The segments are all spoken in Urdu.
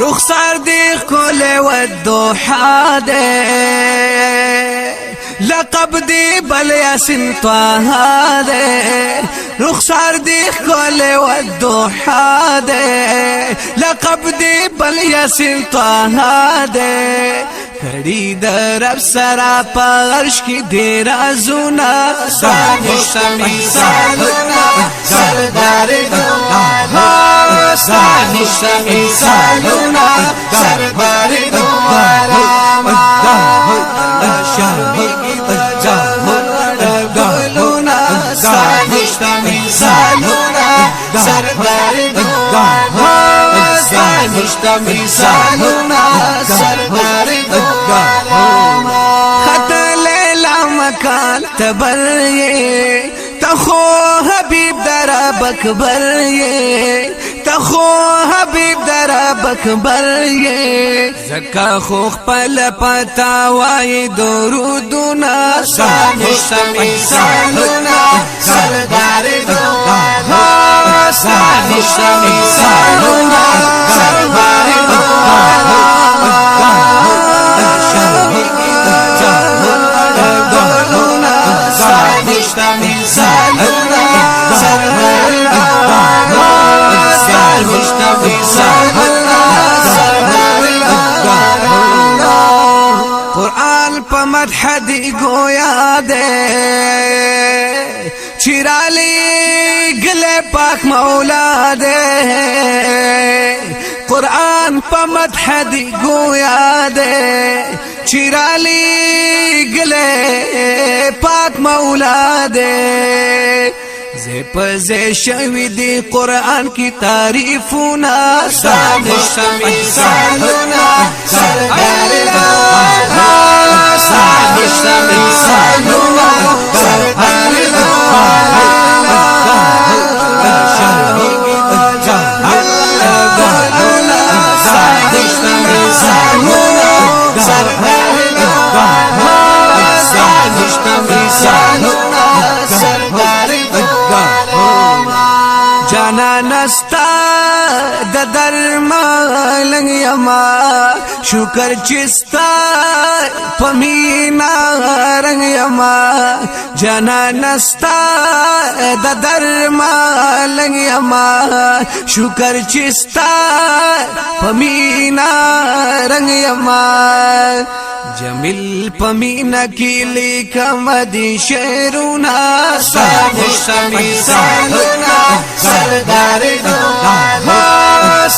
رخصار دي كل والضحى دي لقب دي بل ياسين طه دي رخصار دي كل والضحى دي لقب دي بل ياسين طه دي کڑی در سرا پرش کی دیر ازونا سانی سمی سالونا سردار دو سانی سمی سالونا سردار دو شاہی کی جاہر گلونا سانی سمی سالونا سردار دو سانی سمی سالونا سردار دو خط لیلا مکان تبر یہ تخو حبیب درا بکبر یہ تخو حبیب درا بکبر یہ زکا خوخ پل پتا وائی درودنا سانی سمی سالونا سردار دو سانی سمی سالونا سردار دو قرآن پا مدح دی گویا دے چرالی گلے پاک مولا دے قرآن پا مدح دی گویا دے چرالی گلے پاک مولا دے زی پزی شوی دی قرآن کی تعریفونا سانی سمی سالونا سردار دو سانی سمی سالونا سردار دو شاہی دو جہاں گلونا سانی سمی سالونا سردار دو سانی سمی سالونا سردار دو جانا نستا د درمالنگ یما شکر چستا پمینا رنگ یما جانا نستا د درمالنگ یما شکر چستا پمینا رنگ یما جمیل پمینا کی لیکم دی شعرونا سانی سمی سالونا سردار دو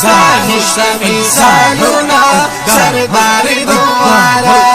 سانی سمی سالونا سردار دو